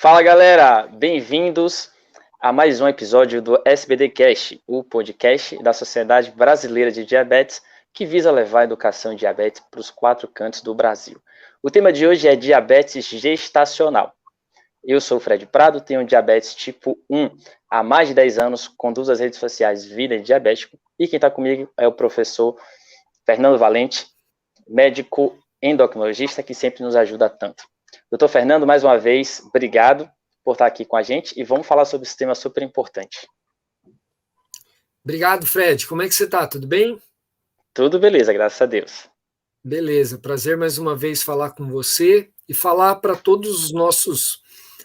Fala galera, bem-vindos a mais um episódio do SBD Cast, o podcast da Sociedade Brasileira de Diabetes, que visa levar a educação em diabetes para os 4 cantos do Brasil. O tema de hoje é diabetes gestacional. Eu sou o Fred Prado, tenho diabetes tipo 1 há mais de 10 anos, conduzo as redes sociais Vida Diabético, e quem está comigo é o professor Fernando Valente, médico endocrinologista, que sempre nos ajuda tanto. Doutor Fernando, mais uma vez, obrigado por estar aqui com a gente e vamos falar sobre esse tema super importante. Obrigado, Fred. Como é que você está? Tudo bem? Tudo beleza, graças a Deus. Beleza, prazer mais uma vez falar com você e falar para todos os nossos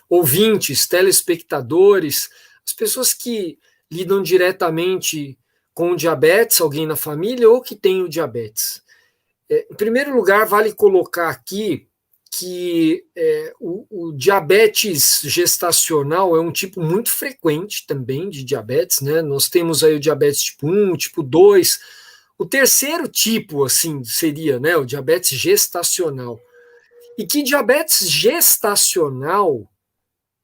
ouvintes, telespectadores, as pessoas que lidam diretamente com o diabetes, alguém na família ou que tem o diabetes. Em primeiro lugar, vale colocar aqui que o diabetes gestacional é um tipo muito frequente também de diabetes, né? Nós temos aí o diabetes tipo 1, tipo 2. O terceiro tipo, assim, seria, né, o diabetes gestacional. E que diabetes gestacional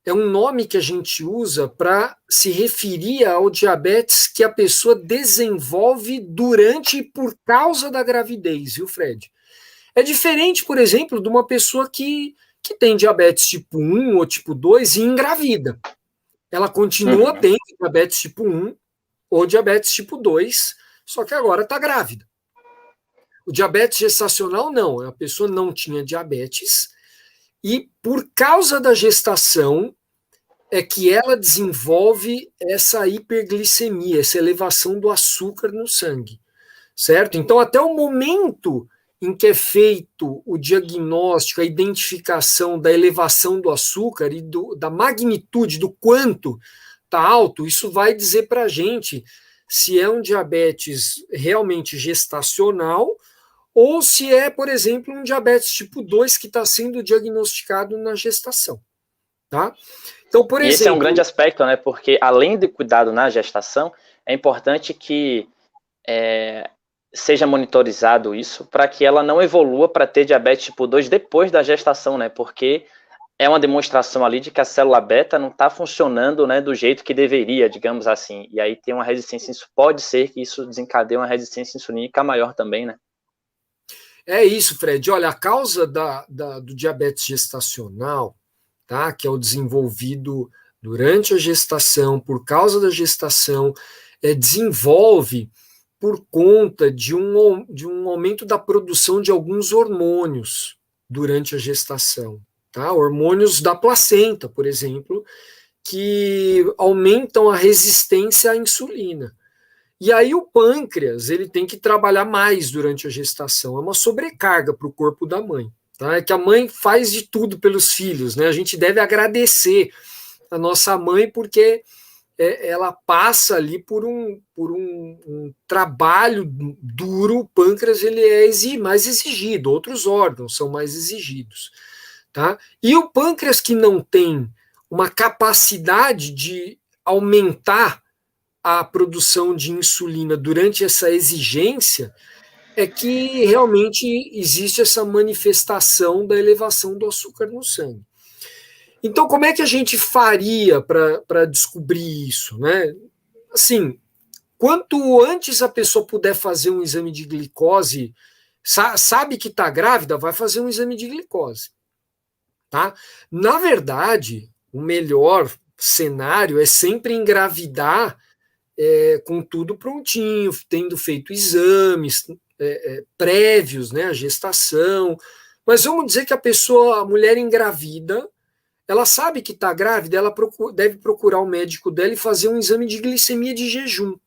é um nome que a gente usa para se referir ao diabetes que a pessoa desenvolve durante e por causa da gravidez, viu, Fred? É diferente, por exemplo, de uma pessoa que tem diabetes tipo 1 ou tipo 2 e engravida. Ela continua tendo diabetes tipo 1 ou diabetes tipo 2, só que agora está grávida. O diabetes gestacional não, a pessoa não tinha diabetes e por causa da gestação é que ela desenvolve essa hiperglicemia, essa elevação do açúcar no sangue, certo? Então, até o momento em que é feito o diagnóstico, a identificação da elevação do açúcar e da magnitude, do quanto está alto, isso vai dizer para a gente se é um diabetes realmente gestacional ou se é, por exemplo, um diabetes tipo 2 que está sendo diagnosticado na gestação. Tá? Então, por exemplo, esse é um grande aspecto, né? Porque além do cuidado na gestação, é importante que seja monitorizado isso para que ela não evolua para ter diabetes tipo 2 depois da gestação, né? Porque é uma demonstração ali de que a célula beta não está funcionando, né, do jeito que deveria, digamos assim. E aí tem uma resistência, isso pode ser que isso desencadeie uma resistência insulínica maior também, né? É isso, Fred. Olha, a causa do diabetes gestacional, tá, que é o desenvolvido durante a gestação, por causa da gestação, desenvolve por conta de um aumento da produção de alguns hormônios durante a gestação. Tá? Hormônios da placenta, por exemplo, que aumentam a resistência à insulina. E aí o pâncreas ele tem que trabalhar mais durante a gestação. É uma sobrecarga para o corpo da mãe. Tá? É que a mãe faz de tudo pelos filhos. Né? A gente deve agradecer a nossa mãe porque ela passa ali por um trabalho duro. O pâncreas ele é mais exigido, outros órgãos são mais exigidos. Tá? E o pâncreas que não tem uma capacidade de aumentar a produção de insulina durante essa exigência, é que realmente existe essa manifestação da elevação do açúcar no sangue. Então, como é que a gente faria para descobrir isso? Né? Assim, quanto antes a pessoa puder fazer um exame de glicose, sabe que está grávida, vai fazer um exame de glicose. Tá? Na verdade, o melhor cenário é sempre engravidar com tudo prontinho, tendo feito exames prévios, né, a gestação. Mas vamos dizer que a mulher engravida, ela sabe que está grávida, ela deve procurar o médico dela e fazer um exame de glicemia de jejum.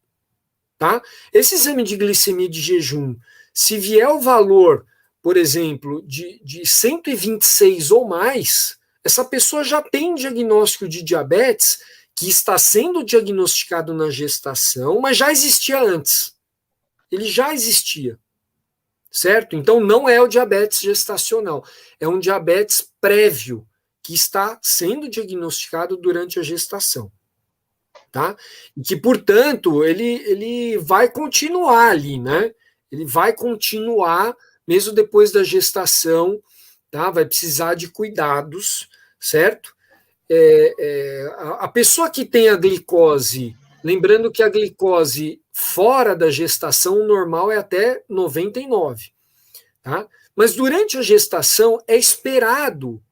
Tá? Esse exame de glicemia de jejum, se vier o valor, por exemplo, de 126 ou mais, essa pessoa já tem diagnóstico de diabetes que está sendo diagnosticado na gestação, mas já existia antes. Ele já existia, certo? Então não é o diabetes gestacional, é um diabetes prévio que está sendo diagnosticado durante a gestação. Tá? E que, portanto, ele vai continuar ali, né? Ele vai continuar mesmo depois da gestação, tá? Vai precisar de cuidados, certo? a pessoa que tem a glicose, lembrando que a glicose fora da gestação normal é até 99, tá? Mas durante a gestação é esperado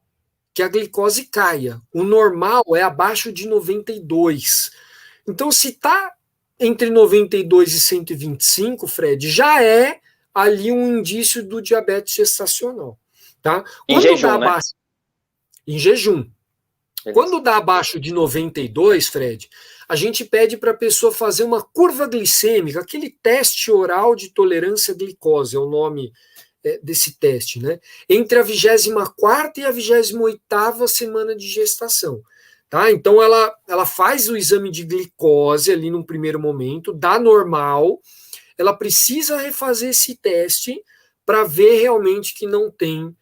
que a glicose caia. O normal é abaixo de 92. Então, se está entre 92 e 125, Fred, já é ali um indício do diabetes gestacional. Tá? Em jejum, né? Em jejum. Beleza. Quando dá abaixo de 92, Fred, a gente pede para a pessoa fazer uma curva glicêmica, aquele teste oral de tolerância à glicose, é o nome desse teste, né? Entre a 24ª e a 28ª semana de gestação. Tá? Então, ela faz o exame de glicose ali num primeiro momento, dá normal, ela precisa refazer esse teste para ver realmente que não tem,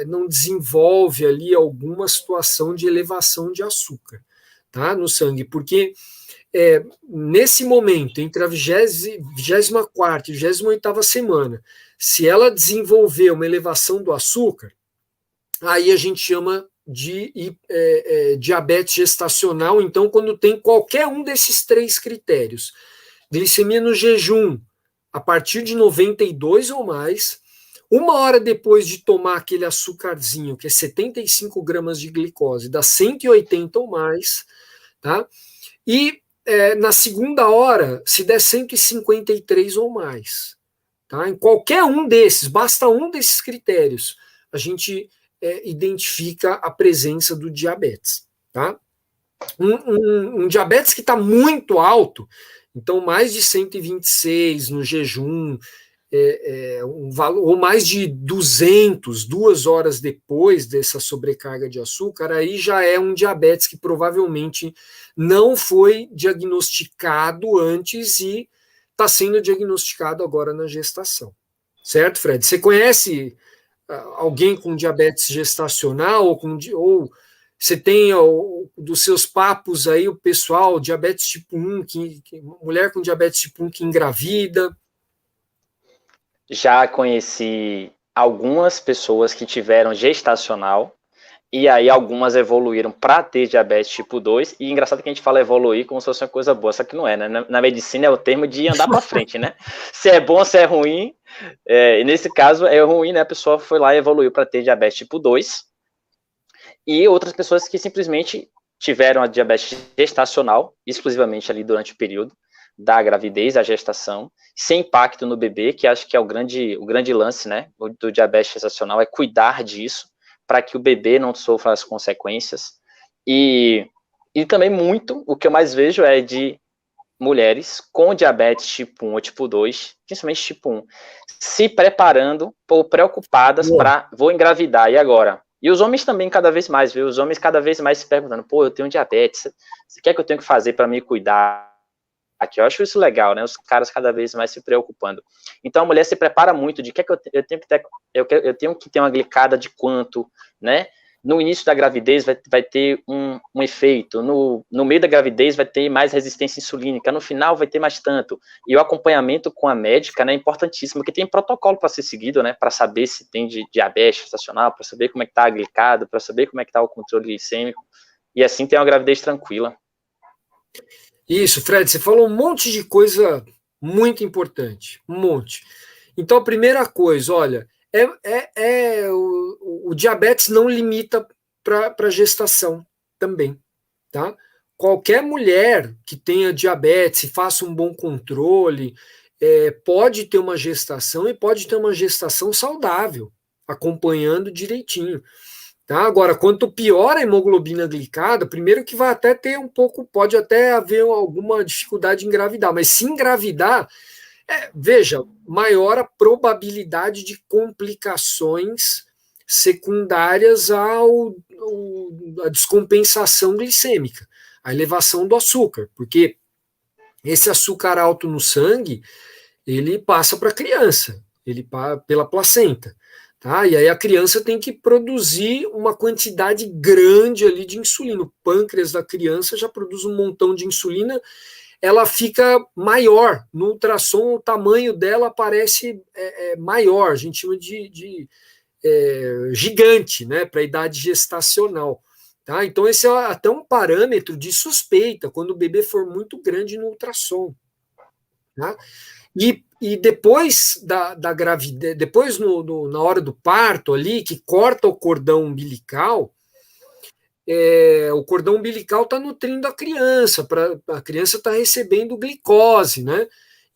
não desenvolve ali alguma situação de elevação de açúcar, tá, no sangue, porque nesse momento, entre a 24ª e 28ª semana, se ela desenvolver uma elevação do açúcar, aí a gente chama de diabetes gestacional, então, quando tem qualquer um desses 3 critérios. Glicemia no jejum, a partir de 92 ou mais, 1 hora depois de tomar aquele açúcarzinho, que é 75 gramas de glicose, dá 180 ou mais, tá? E na segunda hora, se der 153 ou mais. Tá? Em qualquer um desses, basta um desses critérios, a gente identifica a presença do diabetes. Tá? Um diabetes que está muito alto, então mais de 126 no jejum, ou mais de 200, 2 horas depois dessa sobrecarga de açúcar, aí já é um diabetes que provavelmente não foi diagnosticado antes e está sendo diagnosticado agora na gestação. Certo, Fred? Você conhece alguém com diabetes gestacional ou você tem dos seus papos aí o pessoal, diabetes tipo 1, mulher com diabetes tipo 1 que engravida? Já conheci algumas pessoas que tiveram gestacional e aí algumas evoluíram para ter diabetes tipo 2, e engraçado que a gente fala evoluir como se fosse uma coisa boa, só que não é, né? Na medicina é o termo de andar para frente, né? Se é bom, se é ruim, e nesse caso é ruim, né? A pessoa foi lá e evoluiu para ter diabetes tipo 2, e outras pessoas que simplesmente tiveram a diabetes gestacional, exclusivamente ali durante o período da gravidez, da gestação, sem impacto no bebê, que acho que é o grande lance, né, do diabetes gestacional, é cuidar disso, para que o bebê não sofra as consequências, e também muito, o que eu mais vejo é de mulheres com diabetes tipo 1 ou tipo 2, principalmente tipo 1, se preparando ou preocupadas para, vou engravidar, e agora? E os homens também cada vez mais, viu? Os homens cada vez mais se perguntando, pô, eu tenho diabetes, o que é que eu tenho que fazer para me cuidar? Aqui, eu acho isso legal, né? Os caras cada vez mais se preocupando. Então a mulher se prepara muito de que é que eu tenho que ter, eu tenho que ter uma glicada de quanto, né? No início da gravidez vai ter um efeito, no meio da gravidez vai ter mais resistência insulínica, no final vai ter mais tanto. E o acompanhamento com a médica, né, é importantíssimo, porque tem protocolo para ser seguido, né, para saber se tem diabetes gestacional, para saber como é que está a glicada, para saber como é que está o controle glicêmico, e assim ter uma gravidez tranquila. Isso, Fred, você falou um monte de coisa muito importante, um monte. Então, a primeira coisa, olha, o diabetes não limita para gestação também, tá? Qualquer mulher que tenha diabetes e faça um bom controle, pode ter uma gestação e pode ter uma gestação saudável, acompanhando direitinho. Tá? Agora, quanto pior a hemoglobina glicada, primeiro que vai até ter um pouco, pode até haver alguma dificuldade em engravidar, mas se engravidar, veja, maior a probabilidade de complicações secundárias à descompensação glicêmica, a elevação do açúcar, porque esse açúcar alto no sangue, ele passa para a criança, pela placenta. Tá? E aí a criança tem que produzir uma quantidade grande ali de insulina. O pâncreas da criança já produz um montão de insulina, ela fica maior. No ultrassom, o tamanho dela parece maior, a gente chama de gigante, né, para a idade gestacional. Tá? Então, esse é até um parâmetro de suspeita, quando o bebê for muito grande no ultrassom. Tá? E depois da gravidez, depois na hora do parto ali, que corta o cordão umbilical, o cordão umbilical está nutrindo a criança, a criança está recebendo glicose, né?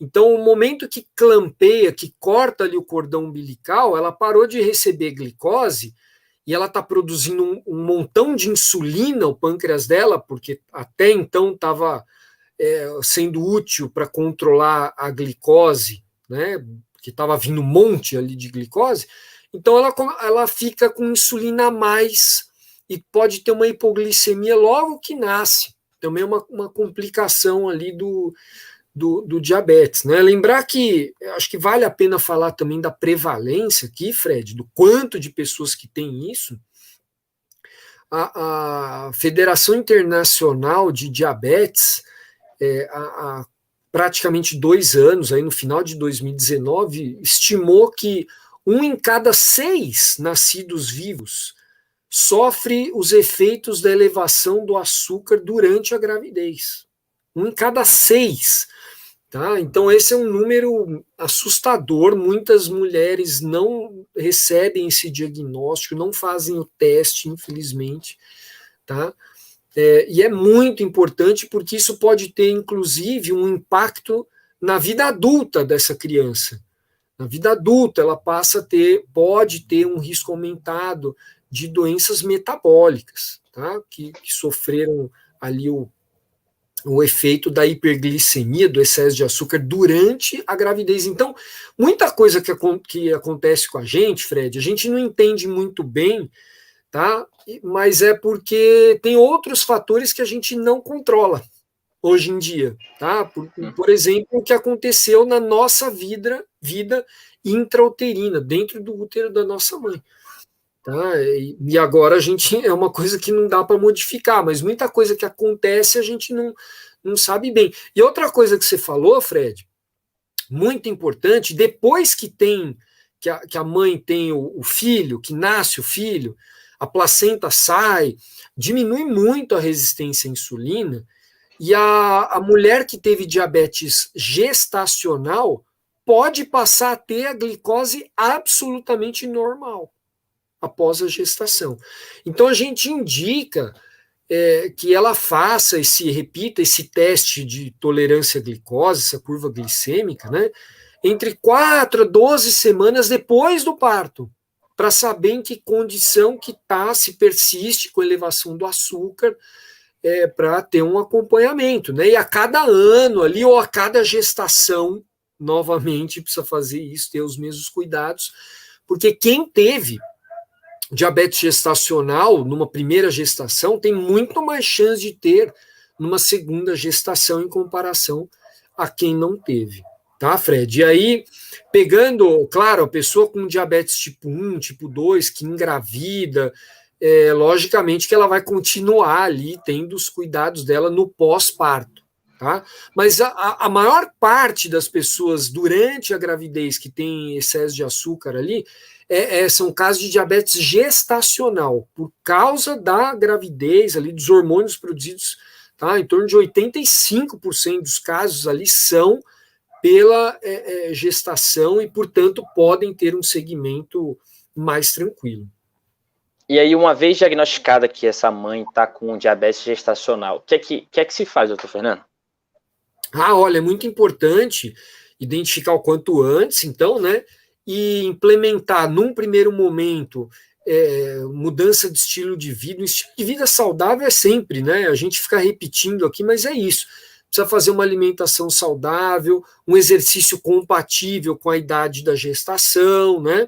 Então, o momento que clampeia, que corta ali o cordão umbilical, ela parou de receber glicose e ela está produzindo um montão de insulina, o pâncreas dela, porque até então estava sendo útil para controlar a glicose, né? Que estava vindo um monte ali de glicose. Então, ela fica com insulina a mais e pode ter uma hipoglicemia logo que nasce. Também é uma complicação ali do diabetes. Né? Lembrar que acho que vale a pena falar também da prevalência aqui, Fred, do quanto de pessoas que têm isso. A Federação Internacional de Diabetes, há praticamente 2 anos, aí no final de 2019, estimou que 1 em cada 6 nascidos vivos sofre os efeitos da elevação do açúcar durante a gravidez. 1 em cada 6. Tá? Então, esse é um número assustador. Muitas mulheres não recebem esse diagnóstico, não fazem o teste, infelizmente. Tá? E é muito importante porque isso pode ter, inclusive, um impacto na vida adulta dessa criança. Na vida adulta, ela pode ter um risco aumentado de doenças metabólicas, tá? que sofreram ali o efeito da hiperglicemia, do excesso de açúcar durante a gravidez. Então, muita coisa que acontece com a gente, Fred, a gente não entende muito bem, tá? Mas é porque tem outros fatores que a gente não controla hoje em dia, tá? Por exemplo, o que aconteceu na nossa vida intrauterina, dentro do útero da nossa mãe. Tá? E agora a gente é uma coisa que não dá para modificar, mas muita coisa que acontece a gente não sabe bem. E outra coisa que você falou, Fred, muito importante, depois que a mãe tem o filho, que nasce o filho, a placenta sai, diminui muito a resistência à insulina, e a mulher que teve diabetes gestacional pode passar a ter a glicose absolutamente normal após a gestação. Então, a gente indica que ela faça repita esse teste de tolerância à glicose, essa curva glicêmica, né, entre 4 a 12 semanas depois do parto, para saber em que condição que está, se persiste com elevação do açúcar, para ter um acompanhamento. Né, e a cada ano ali, ou a cada gestação, novamente, precisa fazer isso, ter os mesmos cuidados, porque quem teve diabetes gestacional numa primeira gestação tem muito mais chance de ter numa segunda gestação em comparação a quem não teve, tá, Fred? E aí, pegando, claro, a pessoa com diabetes tipo 1, tipo 2, que engravida, logicamente que ela vai continuar ali tendo os cuidados dela no pós-parto, tá? Mas a maior parte das pessoas durante a gravidez que tem excesso de açúcar ali, são casos de diabetes gestacional, por causa da gravidez ali, dos hormônios produzidos, tá? Em torno de 85% dos casos ali são pela gestação e, portanto, podem ter um segmento mais tranquilo. E aí, uma vez diagnosticada que essa mãe está com diabetes gestacional, o que é que se faz, doutor Fernando? Olha, é muito importante identificar o quanto antes, então, né? E implementar, num primeiro momento, mudança de estilo de vida. O estilo de vida saudável é sempre, né? A gente fica repetindo aqui, mas é isso. Precisa fazer uma alimentação saudável, um exercício compatível com a idade da gestação, né?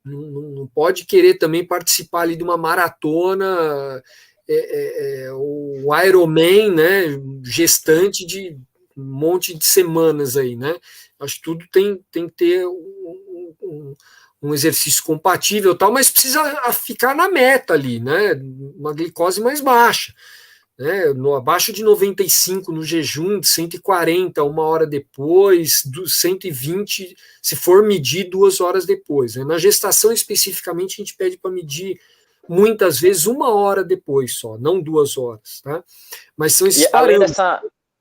Não pode querer também participar ali de uma maratona, o Ironman, né? Gestante de um monte de semanas aí, né? Acho que tudo tem que ter um exercício compatível, tal, mas precisa ficar na meta ali, né? Uma glicose mais baixa, né? Abaixo de 95 no jejum, de 140 uma hora depois, 120 se for medir 2 horas depois. Né? Na gestação, especificamente, a gente pede para medir muitas vezes 1 hora depois só, não 2 horas, tá? Mas são esses parâmetros.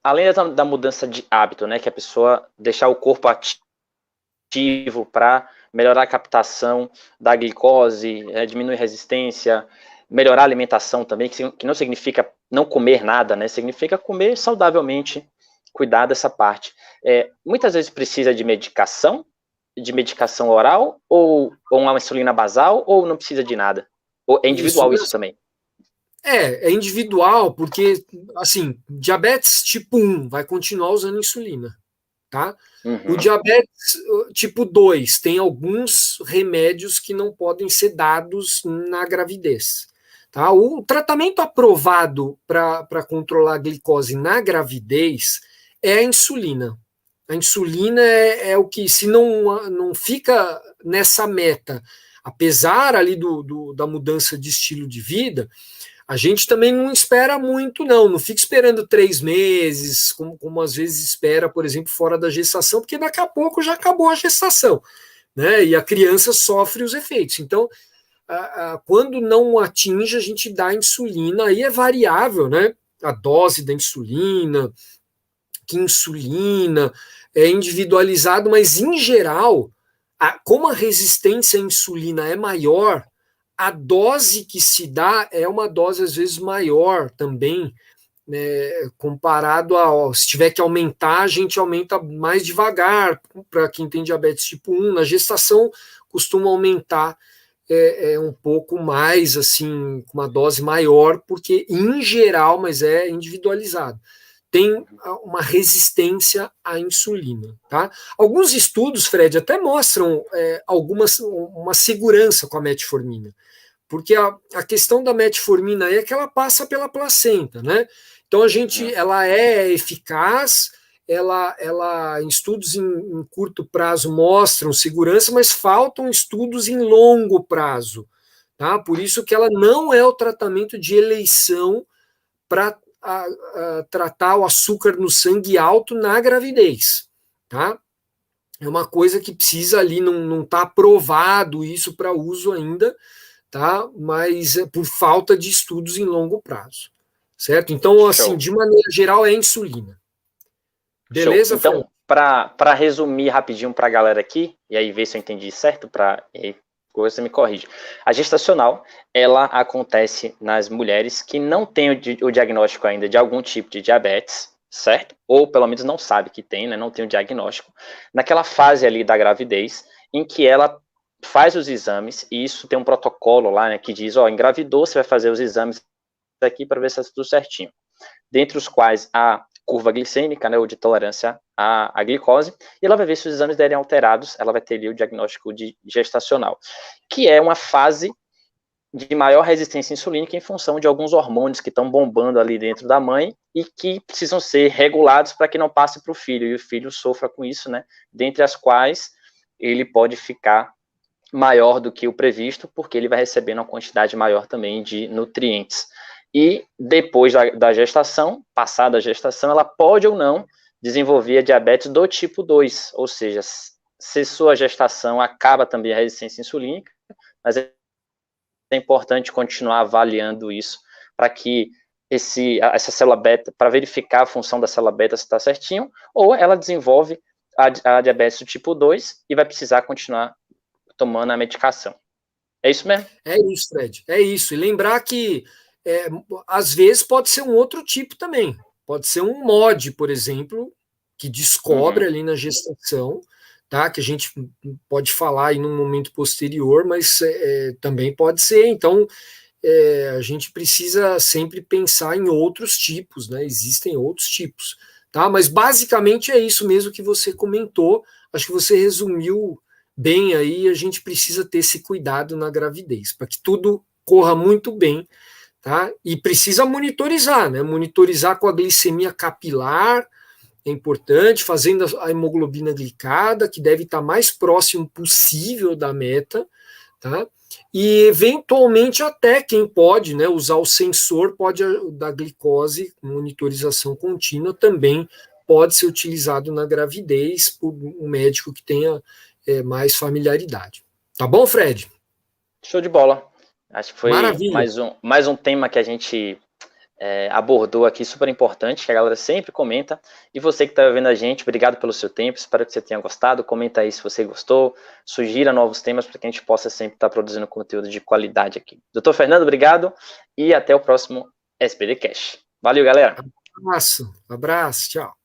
Além da mudança de hábito, né, que a pessoa deixar o corpo ativo para melhorar a captação da glicose, diminuir a resistência, melhorar a alimentação também, que não significa não comer nada, né? Significa comer saudavelmente, cuidar dessa parte. Muitas vezes precisa de medicação oral, ou uma insulina basal, ou não precisa de nada? Ou é individual isso também? É individual, porque, assim, diabetes tipo 1 vai continuar usando insulina, tá? Uhum. O diabetes tipo 2 tem alguns remédios que não podem ser dados na gravidez. Tá? O tratamento aprovado para controlar a glicose na gravidez é a insulina. A insulina é o que, se não fica nessa meta, apesar ali da mudança de estilo de vida, a gente também não espera muito, não fica esperando 3 meses, como às vezes espera, por exemplo, fora da gestação, porque daqui a pouco já acabou a gestação, né? E a criança sofre os efeitos. Então, quando não atinge, a gente dá insulina, aí é variável, né? A dose da insulina, que insulina, é individualizado, mas em geral, como a resistência à insulina é maior, a dose que se dá é uma dose às vezes maior também, né, comparado se tiver que aumentar, a gente aumenta mais devagar, para quem tem diabetes tipo 1, na gestação costuma aumentar um pouco mais, assim, com uma dose maior, porque em geral, mas é individualizado, tem uma resistência à insulina, tá? Alguns estudos, Fred, até mostram uma segurança com a metformina, porque a questão da metformina é que ela passa pela placenta, né? Então ela é eficaz, ela em estudos em curto prazo mostram segurança, mas faltam estudos em longo prazo, tá? Por isso que ela não é o tratamento de eleição para tratar o açúcar no sangue alto na gravidez, tá? É uma coisa que precisa ali, não está aprovado isso para uso ainda, tá? Mas é por falta de estudos em longo prazo, certo? Então, assim, de maneira geral, é insulina. Beleza, Show. Então, para resumir rapidinho para a galera aqui, e aí ver se eu entendi certo, você me corrige. A gestacional, ela acontece nas mulheres que não têm o diagnóstico ainda de algum tipo de diabetes, certo? Ou pelo menos não sabe que tem, né? Não tem o diagnóstico. Naquela fase ali da gravidez, em que ela faz os exames, e isso tem um protocolo lá, né, que diz, engravidou, você vai fazer os exames aqui para ver se está tudo certinho. Dentre os quais a curva glicêmica, né, ou de tolerância à glicose, e ela vai ver se os exames derem alterados, ela vai ter ali o diagnóstico de gestacional, que é uma fase de maior resistência insulínica em função de alguns hormônios que estão bombando ali dentro da mãe e que precisam ser regulados para que não passe para o filho, e o filho sofra com isso, né, dentre as quais ele pode ficar maior do que o previsto, porque ele vai recebendo uma quantidade maior também de nutrientes. E depois da gestação, passada a gestação, ela pode ou não desenvolver a diabetes do tipo 2, ou seja, se sua gestação acaba também a resistência insulínica, mas é importante continuar avaliando isso para que essa célula beta, para verificar a função da célula beta se está certinho, ou ela desenvolve a diabetes do tipo 2 e vai precisar continuar tomando a medicação. É isso mesmo? É isso, Fred. É isso. E lembrar que, às vezes, pode ser um outro tipo também. Pode ser um MOD, por exemplo, que descobre ali na gestação, tá? Que a gente pode falar aí num momento posterior, mas também pode ser. Então, a gente precisa sempre pensar em outros tipos, né? Existem outros tipos, tá? Mas basicamente é isso mesmo que você comentou. Acho que você resumiu bem aí. A gente precisa ter esse cuidado na gravidez, para que tudo corra muito bem, tá? E precisa monitorizar, né? Monitorizar com a glicemia capilar, é importante, fazendo a hemoglobina glicada, que deve estar mais próximo possível da meta, tá? E eventualmente até quem pode, né, usar o sensor da glicose, monitorização contínua, também pode ser utilizado na gravidez por um médico que tenha mais familiaridade. Tá bom, Fred? Show de bola. Acho que foi Maravilha. mais um tema que a gente abordou aqui, super importante, que a galera sempre comenta. E você que está vendo a gente, obrigado pelo seu tempo, espero que você tenha gostado. Comenta aí se você gostou, sugira novos temas para que a gente possa sempre estar produzindo conteúdo de qualidade aqui. Doutor Fernando, obrigado e até o próximo SBD Cash. Valeu, galera! Abraço, tchau.